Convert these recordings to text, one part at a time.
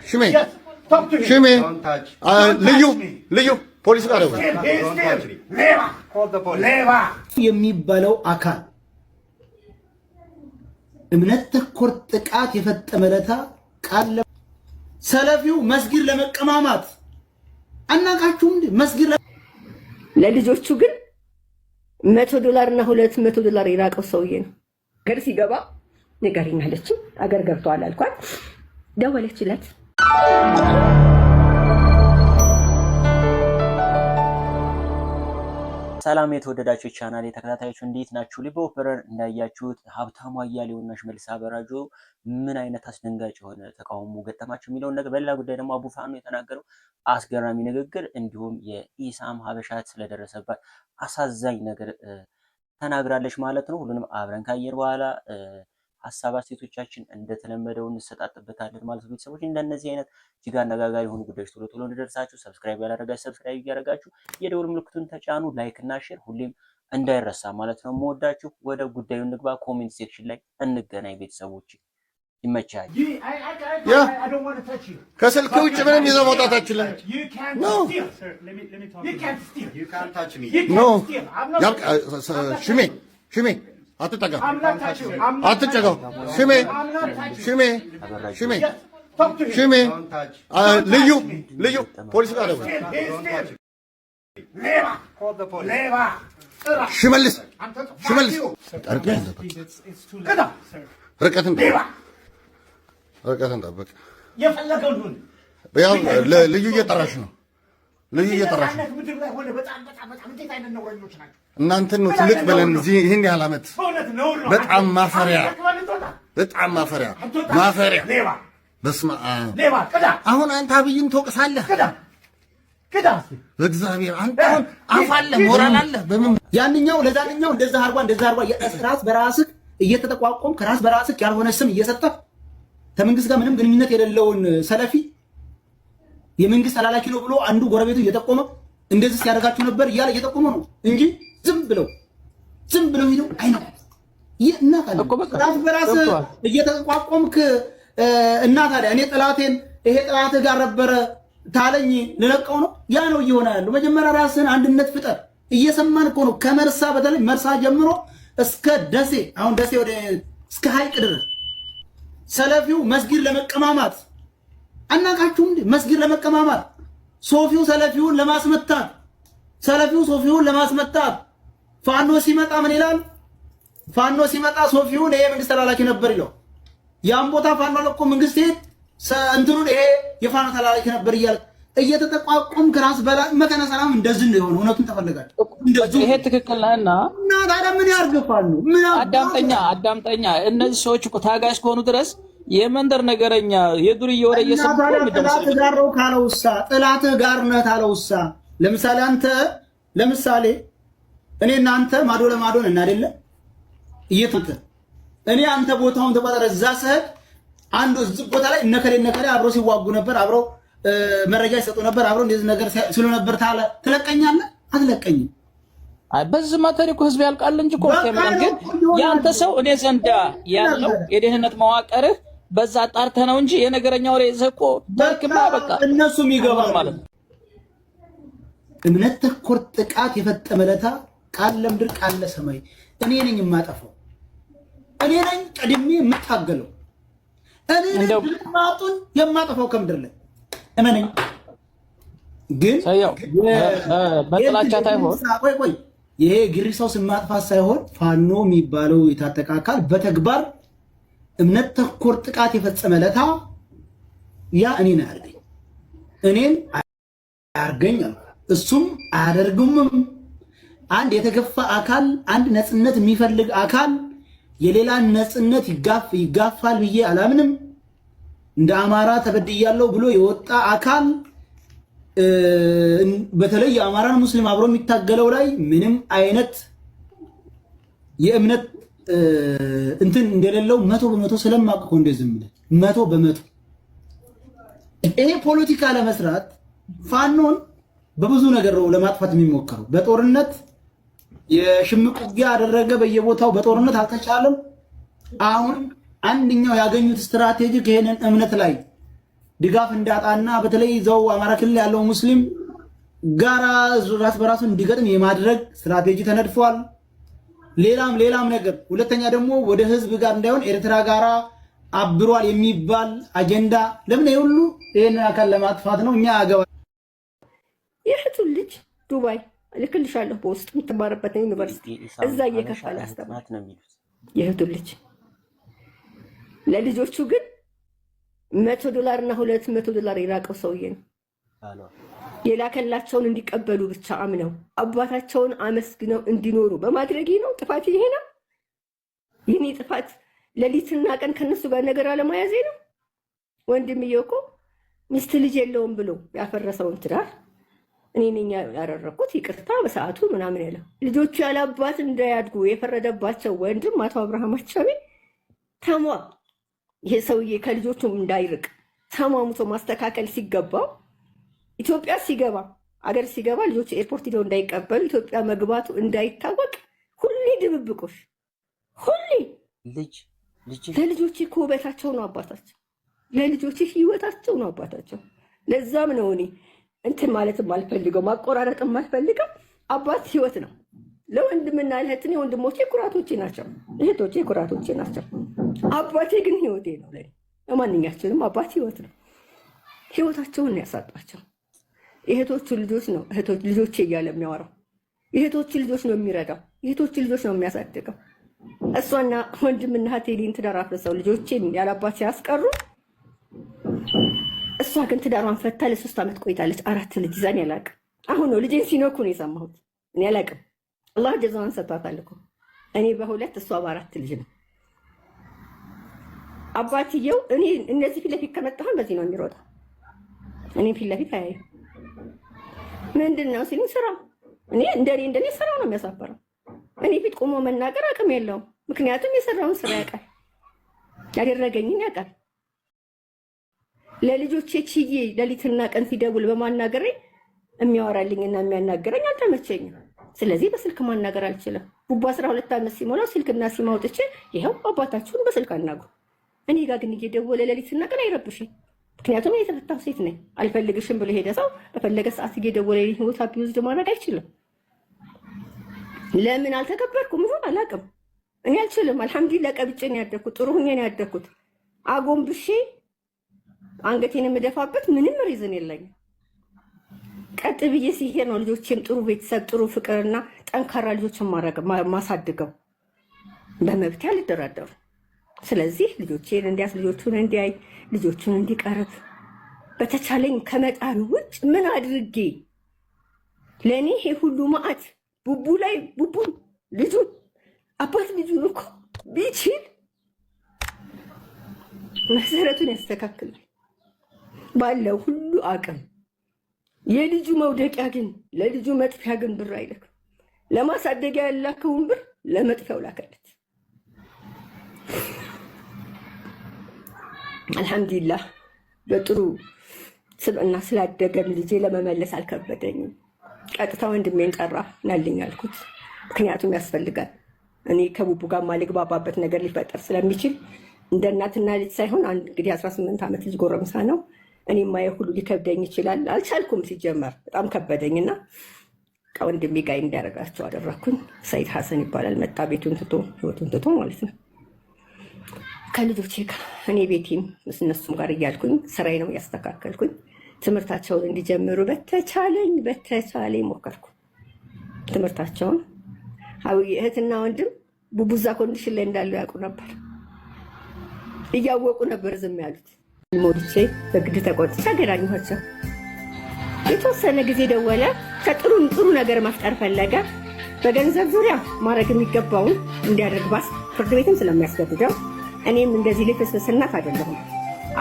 ሽሜ ሽሜ ልዩ ፖሊስ ጋር ደውል የሚባለው አካል እምነት ተኮር ጥቃት የፈጸመለታ ቃል ሰለፊው መስጊድ ለመቀማማት አናቃችሁም እንዴ? መስጊድ ለልጆቹ ግን $100 እና $200 የራቀው ሰውዬ ነው። ገር ሲገባ ንገሪኝ አለችው። አገር ገብቷል አልኳት። ደወለችለት። ሰላም የተወደዳችሁ ቻናል ተከታታዮች እንዴት ናችሁ? ሊበወፈረር እንዳያችሁት ሀብታሙ አያሌውና ሽመልስ አበራጆ ምን አይነት አስደንጋጭ የሆነ ተቃውሞ ገጠማቸው የሚለውን ነገር፣ በሌላ ጉዳይ ደግሞ አቡ ፋኖ የተናገረው አስገራሚ ንግግር፣ እንዲሁም የኢሳም ሀበሻት ስለደረሰባት አሳዛኝ ነገር ተናግራለች ማለት ነው። ሁሉንም አብረን ካየር በኋላ ሀሳብ አስተያየቶቻችን እንደተለመደው እንሰጣጥበታለን ማለት ነው። ቤተሰቦች እንደነዚህ አይነት እጅግ አነጋጋሪ የሆኑ ጉዳዮች ቶሎ ቶሎ እንዲደርሳችሁ ሰብስክራይብ ያላደረጋችሁ ሰብስክራይብ እያደረጋችሁ የደወል ምልክቱን ተጫኑ። ላይክ እና ሼር ሁሌም እንዳይረሳ ማለት ነው። የምወዳችሁ ወደ ጉዳዩ እንግባ። ኮሜንት ሴክሽን ላይ እንገናኝ ቤተሰቦች። ይመቻል። ከስልክ ውጭ ምንም ይዘው መውጣት አትችልም። ሽሜ አትጠጋው። ሽሜ ልዩ ፖሊስ ጋር ደውል ሽመልስ ርቀትን ጠብቅ። ያው ልዩ እየጠራሽ ነው። እናንተን ነው ትልቅ ብለን እዚህ ይሄን ያህል ዓመት በጣም ማፈሪያ። በስመ አብ። አሁን አንተ አብይን ትወቅሳለህ። በእግዚአብሔር አንተ አሁን አፍ አለ ሞራል አለ። በምን ያንኛው ለዛንኛው እንደዛ አርጓ ራስ በራስህ እየተጠቋቆም ከራስ በራስህ ያልሆነ ስም እየሰጠህ ከመንግስት ጋር ምንም ግንኙነት የሌለውን ሰለፊ የመንግስት ተላላኪ ነው ብሎ አንዱ ጎረቤቱ እየጠቆመ እንደዚህ ሲያደርጋችሁ ነበር እያለ እየጠቆመ ነው እንጂ ዝም ብለው ሄደው አይነው ይናታል። ራስ በራስ እየተቋቆምክ እና ታዲያ እኔ ጥላቴን ይሄ ጥላትህ ጋር ነበረ ታለኝ ልለቀው ነው። ያ ነው እየሆነ ያለው። መጀመሪያ ራስን አንድነት ፍጠር። እየሰማን እኮ ነው። ከመርሳ በተለይ መርሳ ጀምሮ እስከ ደሴ፣ አሁን ደሴ ወደ እስከ ሐይቅ ድረስ ሰለፊው መስጊድ ለመቀማማት አናቃችሁም እንዴ? መስጊድ ለመቀማማት ሶፊው ሰለፊውን ለማስመታት ፋኖ ሲመጣ ምን ይላል? ፋኖ ሲመጣ ሶፊውን ይሄ መንግስት ተላላኪ ነበር ይለው። ያን ቦታ ፋኖ ለቆ መንግስት እንትኑን ይሄ የፋኖ ተላላኪ ነበር እያለ እየተጠቋቆም ከራስ በላይ መከነ ሰላም እንደዚህ ነው የሆነው። እውነቱን ተፈልጋችሁ እንደዚህ ይሄ ትክክል ነህና እና ታዲያ ምን ያርገፋሉ? ምን አዳምጠኛ እነዚህ ሰዎች እኮ ታጋሽ ከሆኑ ድረስ የመንደር ነገረኛ የዱርዬ ወሬ እየሰሙ ጥላትህ ጋር ነው ካለውሳ ጥላትህ ጋር ነህ ታለውሳ። ለምሳሌ እኔ እናንተ ማዶ ለማዶ ነን አይደለ? እኔ አንተ ቦታውን ተቆጣጠረ እዛ ስሄድ አንዱ እዚህ ቦታ ላይ እነከሌ አብሮ ሲዋጉ ነበር፣ አብሮ መረጃ ይሰጡ ነበር፣ አብሮ እንደዚህ ነገር ሲሉ ነበር ታለ ትለቀኛለህ? አትለቀኝም። በዚህ ማተሪ እኮ ህዝብ ያልቃል እንጂ እኮ ግን ያንተ ሰው እኔ ዘንዳ ያለው የደህንነት መዋቅርህ በዛ ጣርተህ ነው እንጂ የነገረኛ ወሬ ዘቆ ታክማ በቃ እነሱም ይገባል ማለት ነው። እምነት ተኮር ጥቃት የፈጸመለታ ቃል ለምድር ቃል ለሰማይ እኔ ነኝ የማጠፋው። እኔ ነኝ ቀድሜ የምታገለው። እኔ ነኝ ማጡን የማጠፋው ከምድር ላይ እመነኝ። ግን በጥላቻ ታይሆን ቆይ ይሄ ግሪሳው ስም ማጥፋት ሳይሆን ፋኖ የሚባለው የታጠቀ አካል በተግባር እምነት ተኮር ጥቃት የፈጸመለታ ያ እኔን አያርገኝ እሱም አያደርጉምም። አንድ የተገፋ አካል፣ አንድ ነጽነት የሚፈልግ አካል የሌላን ነጽነት ይጋፋል ብዬ አላምንም። እንደ አማራ ተበድያለሁ ብሎ የወጣ አካል በተለይ የአማራን ሙስሊም አብሮ የሚታገለው ላይ ምንም አይነት የእምነት እንትን እንደሌለው 100% ስለማውቅ እንደዚህ ማለት 100%። ይሄ ፖለቲካ ለመስራት ፋኖን በብዙ ነገር ነው ለማጥፋት የሚሞከረው። በጦርነት የሽምቅ ውጊያ አደረገ በየቦታው በጦርነት አልተቻለም። አሁን አንደኛው ያገኙት ስትራቴጂ ይሄንን እምነት ላይ ድጋፍ እንዳጣና በተለይ እዛው አማራ ክልል ያለው ሙስሊም ጋራ ራስ በራሱ እንዲገጥም የማድረግ ስትራቴጂ ተነድፏል። ሌላም ነገር። ሁለተኛ ደግሞ ወደ ህዝብ ጋር እንዳይሆን ኤርትራ ጋራ አብሯል የሚባል አጀንዳ ለምን ይሁሉ ይሄን አካል ለማጥፋት ነው። እኛ አገባ የእህቱን ልጅ ዱባይ ልክልሻለሁ በውስጥ የምትማርበት ዩኒቨርሲቲ እዛ እየከፈለ አስተማር የእህቱን ልጅ ለልጆቹ ግን $100 እና $200 የራቀው ሰውዬ ነው የላከላቸውን እንዲቀበሉ ብቻ አምነው አባታቸውን አመስግነው እንዲኖሩ በማድረግ ነው። ጥፋት ይሄ ነው። የኔ ጥፋት ሌሊትና ቀን ከነሱ ጋር ነገር አለማያዜ ነው። ወንድምዬው እኮ ሚስት ልጅ የለውም ብሎ ያፈረሰውን ትዳር እኔ ነኝ ያደረኩት ይቅርታ በሰዓቱ ምናምን ያለው ልጆቹ ያለ አባት እንዳያድጉ የፈረደባቸው ወንድም አቶ አብርሃም አቻሜ ተሟ ይሄ ሰውዬ ከልጆቹ እንዳይርቅ ተሟሙቶ ማስተካከል ሲገባው ኢትዮጵያ ሲገባ አገር ሲገባ ልጆች ኤርፖርት ሄደው እንዳይቀበሉ ኢትዮጵያ መግባቱ እንዳይታወቅ ሁሌ ድብብቆሽ ሁሌ ለልጆች እኮ ውበታቸው ነው አባታቸው። ለልጆች ህይወታቸው ነው አባታቸው። ለዛም ነው እኔ እንትን ማለትም አልፈልገው ማቆራረጥም አልፈልገው። አባት ህይወት ነው። ለወንድምና ለእህት ነው ወንድሞቼ ኩራቶቼ ናቸው፣ እህቶቼ ኩራቶቼ ናቸው። አባቴ ግን ህይወቴ ነው። ለማንኛችንም አባት ህይወት ነው። ህይወታቸውን ያሳጣቸው የእህቶቹ ልጆች ነው። እህቶች ልጆቼ እያለ የሚያወራው የእህቶቹ ልጆች ነው የሚረዳው፣ የእህቶቹ ልጆች ነው የሚያሳድገው። እሷና ወንድምና እህቴን ትዳር አፍርሰው ልጆቼን ያላባት ሲያስቀሩ እሷ ግን ትዳሯን ፈታ ለ3 ዓመት ቆይታለች። 4 ልጅ ይዛን ያላቅም አሁን ነው ልጄን ሲነኩ ነው የሰማሁት። እኔ ያላቅም አላህ ጀዛዋን ሰጥቷታል እኮ እኔ በ2 እሷ በ4 ልጅ ነው። አባትየው እኔ እነዚህ ፊት ለፊት ከመጣሁን በዚህ ነው የሚሮጠው። እኔ ፊት ለፊት አያዩ ምንድን ነው ሲሉኝ ስራ እኔ እንደኔ ስራው ነው የሚያሳፈረው። እኔ ፊት ቆሞ መናገር አቅም የለውም። ምክንያቱም የሰራውን ስራ ያውቃል፣ ያደረገኝን ያውቃል። ለልጆቼ ችዬ ሌሊትና ቀን ሲደውል በማናገሬ የሚያወራልኝና የሚያናገረኝ አልተመቸኝም። ስለዚህ በስልክ ማናገር አልችልም። ቡቡ 12 ዓመት ሲሞላው ስልክና ሲም አውጥቼ ይኸው አባታችሁን በስልክ አናግሩ። እኔ ጋር ግን እየደወለ ሌሊትና ቀን አይረብሽኝ። ምክንያቱም የተፈታው ሴት ነኝ። አልፈልግሽም ብሎ ሄደ ሰው በፈለገ ሰዓት እየደወለ ህይወት አቢዩዝ ማድረግ አይችልም። ለምን አልተከበርኩም? ይሁን አላውቅም። እኔ አልችልም። አልሐምዱሊላህ ቀብጬ ነው ያደግኩት። ጥሩ ሁኜ ነው ያደግኩት። አጎንብሼ አንገቴን የምደፋበት ምንም ሪዝን የለኝም። ቀጥ ብዬ ሲሄድ ነው ልጆቼም ጥሩ ቤተሰብ፣ ጥሩ ፍቅርና ጠንካራ ልጆችን ማሳድገው። በመብቴ አልደራደሩም። ስለዚህ ልጆቼን እንዲያስ ልጆቹን እንዲያይ ልጆቹን እንዲቀርብ በተቻለኝ ከመጣን ውጭ ምን አድርጌ ለእኔ ይሄ ሁሉ መዓት ቡቡ ላይ ቡቡን ልጁን አባት ልጁን እኮ ቢችል መሰረቱን ያስተካክላል ባለው ሁሉ አቅም። የልጁ መውደቂያ ግን ለልጁ መጥፊያ ግን ብር አይልክም። ለማሳደጊያ ያላከውን ብር ለመጥፊያው ላከለት። አልሐምዱሊላህ በጥሩ ስብዕና ስላደገም ልጄ ለመመለስ አልከበደኝም። ቀጥታ ወንድሜን ጠራ ናልኝ አልኩት። ምክንያቱም ያስፈልጋል። እኔ ከቡቡ ጋር ማልግባባበት ነገር ሊፈጠር ስለሚችል እንደ እናትና ልጅ ሳይሆን እንግዲህ 18 ዓመት ልጅ ጎረምሳ ነው። እኔ ማየው ሁሉ ሊከብደኝ ይችላል። አልቻልኩም። ሲጀመር በጣም ከበደኝና ከወንድሜ ጋር እንዲያደርጋቸው አደረኩኝ። ሰይድ ሐሰን ይባላል። መጣ ቤቱን ትቶ ህይወቱን ትቶ ማለት ነው። ከልጆቼ ጋር እኔ ቤቴም እነሱም ጋር እያልኩኝ ስራዬ ነው ያስተካከልኩኝ። ትምህርታቸውን እንዲጀምሩ በተቻለኝ ሞከርኩ። ትምህርታቸውን እህትና ወንድም ቡቡዛ ኮንዲሽን ላይ እንዳለው ያውቁ ነበር። እያወቁ ነበር ዝም ያሉት። ሞልቼ በግድ ተቆጥቼ አገናኘኋቸው። የተወሰነ ጊዜ ደወለ። ጥሩ ነገር መፍጠር ፈለገ። በገንዘብ ዙሪያ ማድረግ የሚገባውን እንዲያደርግ ባስ ፍርድ ቤትም ስለሚያስገድደው እኔም እንደዚህ ልፍስፍስ እናት አይደለሁም፣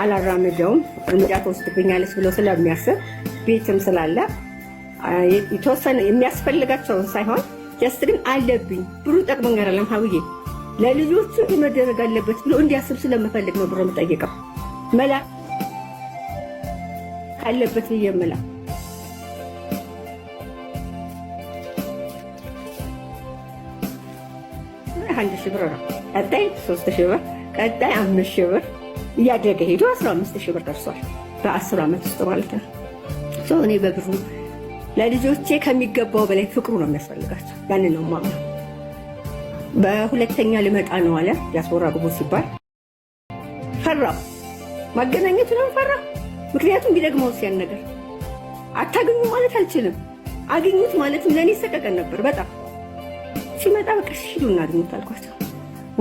አላራምደውም እርምጃ ትወስድብኛለች ብሎ ስለሚያስብ ቤትም ስላለ የተወሰነ የሚያስፈልጋቸውን ሳይሆን ጀስት ግን አለብኝ ብሩ ጠቅሞኛል አለም ሀውዬ ለልጆቹ መደረግ አለበት ብሎ እንዲያስብ ስለምፈልግ ነው ብሮ የምጠይቀው። መላ ካለበት ብዬ መላ አንድ ሺህ ብር ነው። ቀጣይ 3,000 ብር፣ ቀጣይ 5,000 ብር እያደገ ሄዶ 15,000 ብር ደርሷል። በ10 ዓመት ውስጥ ማለት ነው። እኔ በብሩ ለልጆቼ ከሚገባው በላይ ፍቅሩ ነው የሚያስፈልጋቸው። ያንን ነው ማምነው። በሁለተኛ ልመጣ ነው አለ ዲያስፖራ ግቡ ሲባል ፈራው። ማገናኘቱ ነው ፈራ። ምክንያቱም ቢደግመው ሲያን ነገር አታገኙ ማለት አልችልም። አገኙት ማለትም ለኔ ሰቀቀን ነበር በጣም። ሲመጣ በቃ ሂዱ እናገኙት አልኳቸው።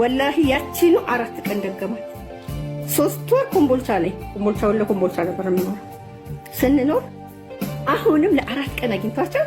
ወላሂ ያቺኑ 4 ቀን ደገማት። 3 ወር ኮምቦልቻ ላይ ኮምቦልቻ ነበር የምኖረው ስንኖር አሁንም ለ4 ቀን አግኝቷቸው